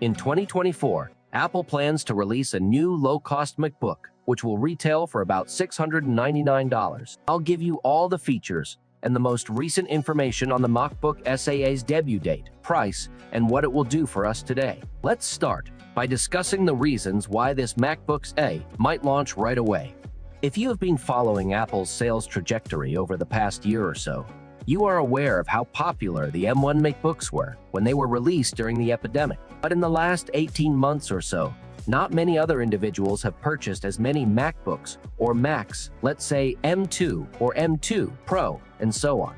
In 2024, Apple plans to release a new low-cost MacBook, which will retail for about $699. I'll give you all the features and the most recent information on the MacBook SE's debut date, price, and what it will do for us today. Let's start by discussing the reasons why this MacBook SE might launch right away. If you have been following Apple's sales trajectory over the past year or so, you are aware of how popular the M1 MacBooks were when they were released during the epidemic. But in the last 18 months or so, not many other individuals have purchased as many MacBooks or Macs, let's say M2 or M2 Pro, and so on.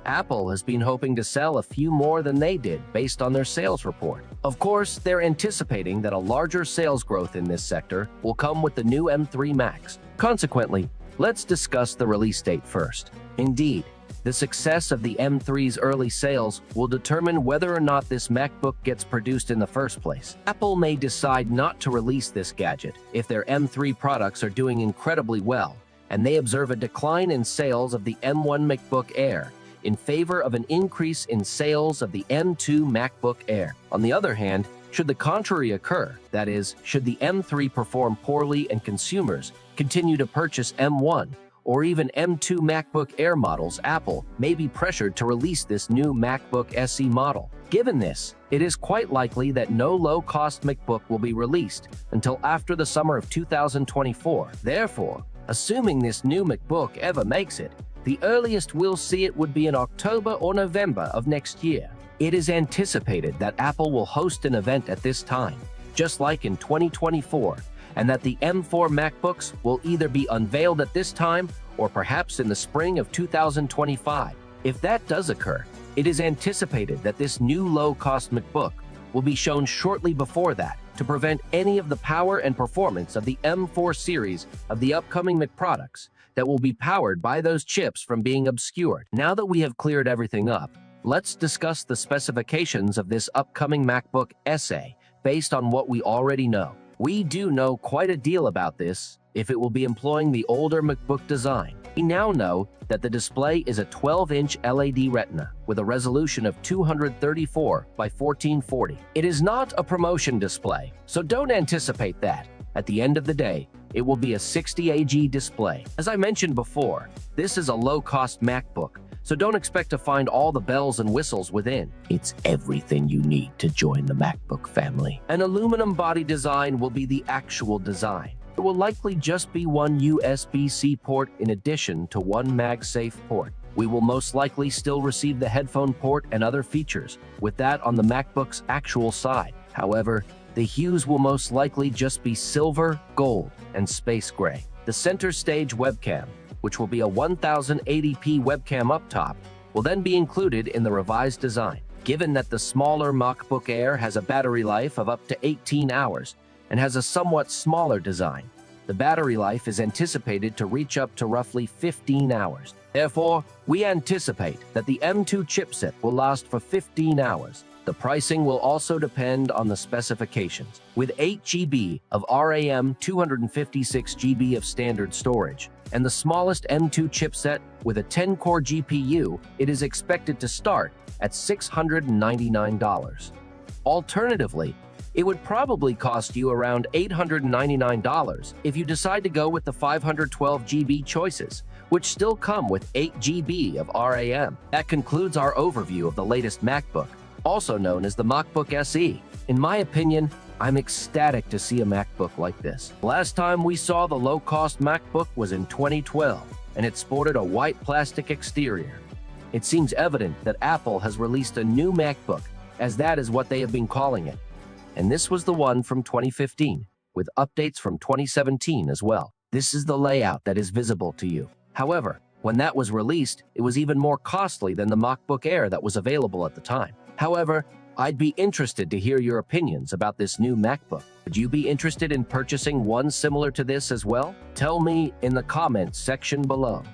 Apple has been hoping to sell a few more than they did based on their sales report. Of course, they're anticipating that a larger sales growth in this sector will come with the new M3 Macs. Consequently, let's discuss the release date first. Indeed, the success of the M3's early sales will determine whether or not this MacBook gets produced in the first place. Apple may decide not to release this gadget if their M3 products are doing incredibly well, and they observe a decline in sales of the M1 MacBook Air in favor of an increase in sales of the M2 MacBook Air. On the other hand, should the contrary occur, that is, should the M3 perform poorly and consumers continue to purchase M1 or even M2 MacBook Air models, Apple may be pressured to release this new MacBook SE model. Given this, it is quite likely that no low-cost MacBook will be released until after the summer of 2024. Therefore, assuming this new MacBook ever makes it, the earliest we'll see it would be in October or November of next year. It is anticipated that Apple will host an event at this time, just like in 2024, and that the M4 MacBooks will either be unveiled at this time or perhaps in the spring of 2025. If that does occur, it is anticipated that this new low-cost MacBook will be shown shortly before that to prevent any of the power and performance of the M4 series of the upcoming Mac products that will be powered by those chips from being obscured. Now that we have cleared everything up, let's discuss the specifications of this upcoming MacBook SE based on what we already know. We do know quite a deal about this if it will be employing the older MacBook design. We now know that the display is a 12-inch LED Retina with a resolution of 234 by 1440. It is not a promotion display, so don't anticipate that. At the end of the day, it will be a 60AG display. As I mentioned before, this is a low-cost MacBook, so don't expect to find all the bells and whistles within. It's everything you need to join the MacBook family. An aluminum body design will be the actual design. There will likely just be one USB-C port in addition to one MagSafe port. We will most likely still receive the headphone port and other features, with that on the MacBook's actual side. However, the hues will most likely just be silver, gold, and space gray. The center stage webcam, which will be a 1080p webcam up top, will then be included in the revised design. Given that the smaller MacBook Air has a battery life of up to 18 hours and has a somewhat smaller design, the battery life is anticipated to reach up to roughly 15 hours. Therefore, we anticipate that the M2 chipset will last for 15 hours. The pricing will also depend on the specifications. With 8 GB of RAM, 256 GB of standard storage, and the smallest M2 chipset with a 10-core GPU, it is expected to start at $699. Alternatively, it would probably cost you around $899 if you decide to go with the 512 GB choices, which still come with 8 GB of RAM. That concludes our overview of the latest MacBook, also known as the MacBook SE. In my opinion, I'm ecstatic to see a MacBook like this. Last time we saw the low-cost MacBook was in 2012, and it sported a white plastic exterior. It seems evident that Apple has released a new MacBook, as that is what they have been calling it. And this was the one from 2015, with updates from 2017 as well. This is the layout that is visible to you. However, when that was released, it was even more costly than the MacBook Air that was available at the time. However, I'd be interested to hear your opinions about this new MacBook. Would you be interested in purchasing one similar to this as well? Tell me in the comments section below.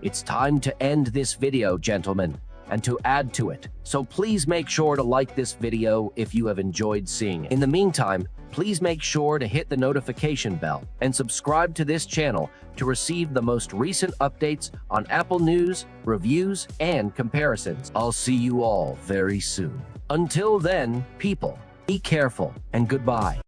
It's time to end this video, gentlemen, and to add to it. So please make sure to like this video if you have enjoyed seeing it. In the meantime, please make sure to hit the notification bell and subscribe to this channel to receive the most recent updates on Apple news, reviews, and comparisons. I'll see you all very soon. Until then, people, Be careful and goodbye.